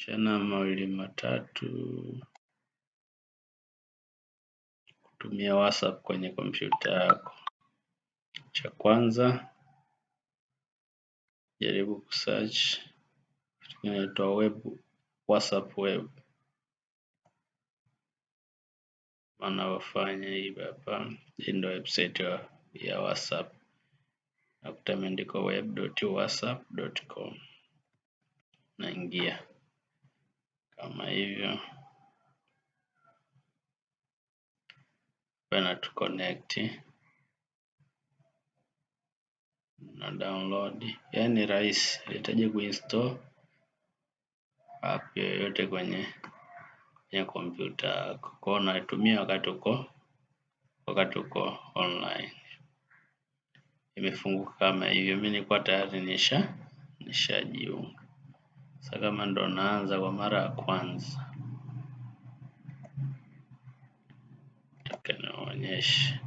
Chana mawili matatu. Kutumia WhatsApp kwenye kompyuta yako. Cha kwanza, jaribu kusearch kitu kinaitwa WhatsApp web. Wanaofanya hivi hapa, hii ndio website ya WhatsApp. Nakuta imeandikwa web.whatsapp.com. Naingia kama hivyo, na tu connect na download. Yani rahisi, unahitaji kuinstall app yoyote kwenye kompyuta yako. Kwa hiyo unaitumia wakati uko online. Imefunguka kama hivyo. Mimi nilikuwa tayari nishajiunga. Sasa kama ndo naanza kwa mara ya kwanza, nataka nionyeshe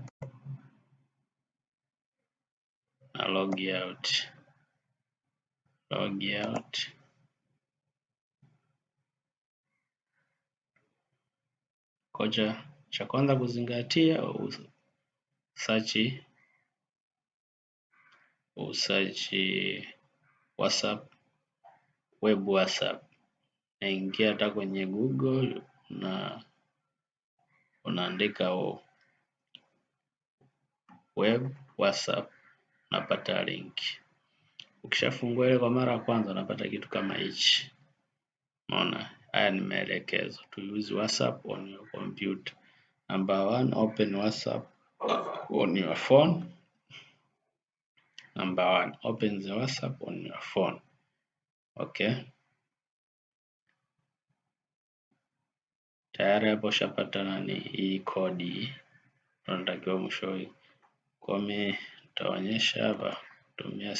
na log out. Koja cha kwanza kuzingatia usearch WhatsApp, web WhatsApp. Naingia hata kwenye Google na unaandika web WhatsApp, napata link. Ukishafungua ile kwa mara ya kwanza unapata kitu kama hichi. Unaona, haya ni maelekezo. To use WhatsApp on your computer. Number 1, open WhatsApp on your phone. Number 1, open the WhatsApp on your phone. Okay. Tayari hapo ushapata hii kodi unatakiwa mwishowe. Kwa mimi nitaonyesha hapa kutumia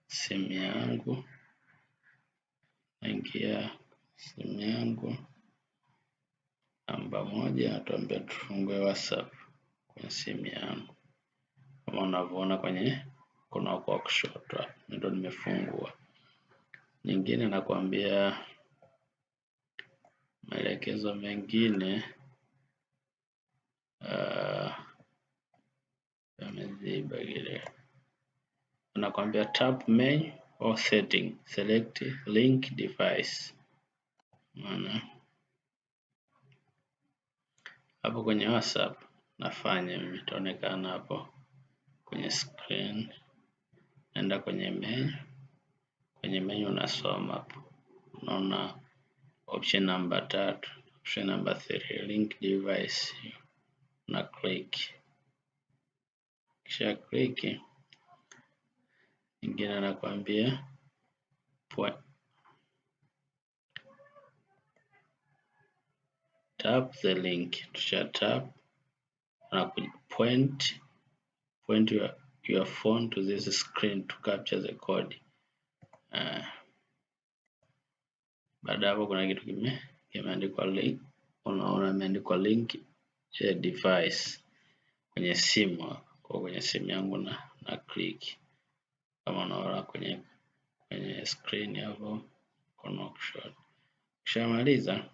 simu yangu. Naingia simu yangu. Namba 1 natuambia tufungue WhatsApp kwenye simu yangu. Kama unavyoona kwenye kuna kwa kushoto, ndio nimefungua. Nyingine nakwambia maelekezo mengine yameziba ile. Nakwambia tap main or setting, select link device. Maana hapo kwenye WhatsApp nafanya mimi, itaonekana hapo kwenye screen. Nenda kwenye main. Kwenye main unasoma hapo. Unaona option number 3, option number 3, link device. Na click. Kisha click. Ingine nakwambia tap the link. Tusha tap na point your phone to this screen to capture the code. Baada hapo kuna kitu kimeandikwa link. Unaona imeandikwa link device kwenye simu. Kwa kwenye simu yangu na click. Kama unaona kwenye screen hapo kuna kushoto. Kishamaliza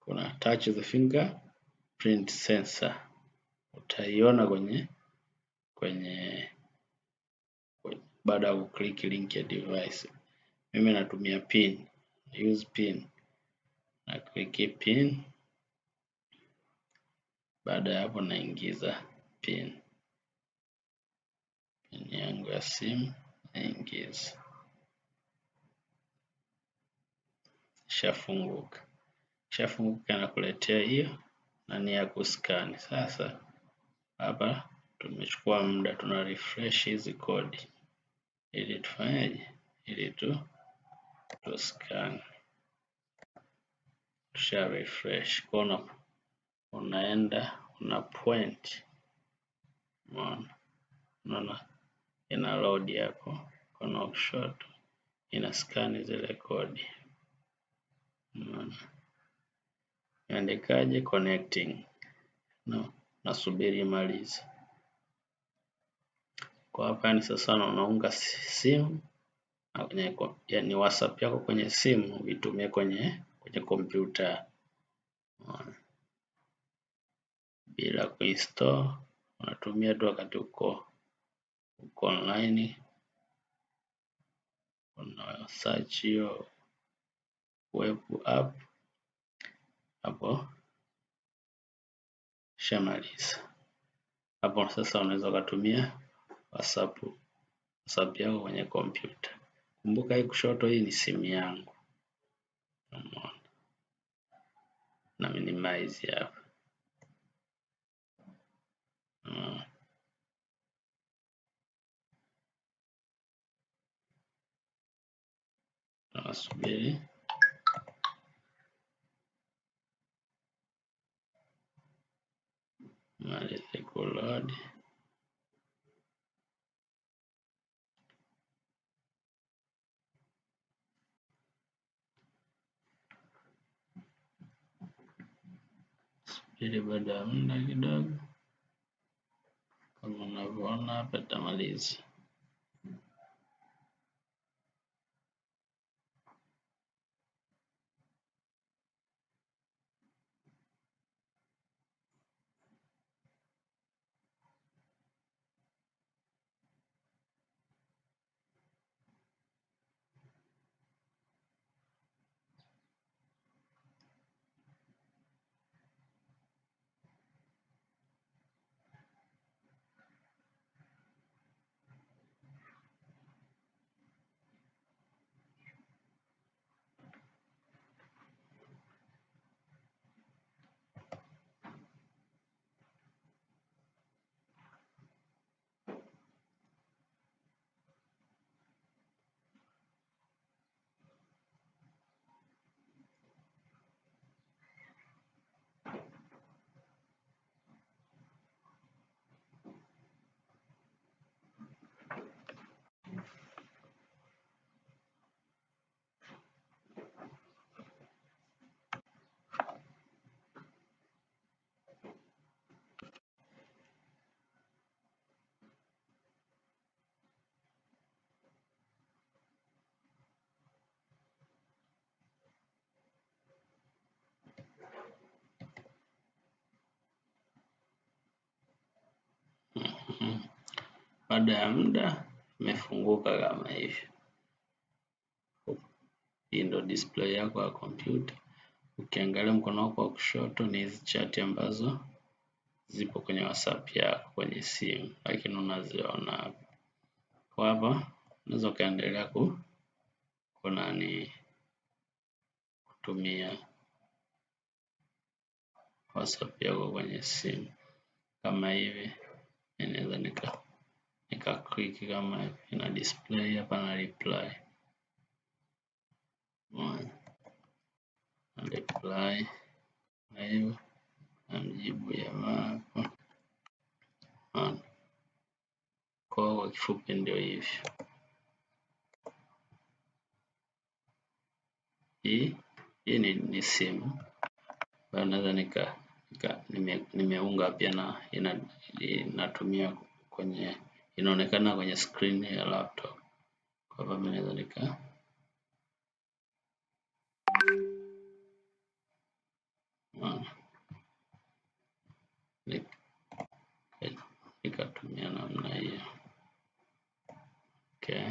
kuna touch the fingerprint sensor. Utaiona kwenye baada ya kuclick link ya device. Mimi natumia pin, use pin. Na click pin. Baada ya hapo naingiza pin yangu ya simu, naingiza. Shafunguka na kuletea hiyo na ni ya kuskani. Sasa hapa tumechukua muda, tuna refresh hizi kodi ili tufanyaje, ili tu scan. Tusha refresh. Kono unaenda una point. Unaona ina load hapo kono kushoto, ina scan zile kodi. Unaona andikaje connecting. Nasubiri imalize. Kwa hapa ni sasa unaunga simu yani WhatsApp yako kwenye simu uitumie kwenye kompyuta bila kuinstall, unatumia tu wakati uko online, una search hiyo web app hapo. Shamaliza hapo sasa, unaweza ukatumia WhatsApp yako kwenye kompyuta. Kumbuka hii kushoto, hii ni simu yangu, na minimize hapa. Tunasubiri malize kuload. Subiri baada ya muda kidogo, kama unavyoona hapa tamaliza. Baada ya muda imefunguka kama hivi. Hii ndio display yako ya kompyuta. Ukiangalia mkono wako wa kushoto ni hizi chati ambazo zipo kwenye WhatsApp yako kwenye simu, lakini unaziona hapa. Kwa hapa unaweza ukaendelea kutumia WhatsApp yako kwenye simu kama hivi. Inaweza nika click kama hivi, ina display hapa na reply. Reply na hiyo namjibu jamaa hapa. Kwa kifupi ndio hivyo. Hii ni simu ambayo naweza nimeunga pia na inatumia kwenye, inaonekana kwenye screen ya laptop. Kwa hivyo mimi naweza nikatumia namna hiyo. Okay.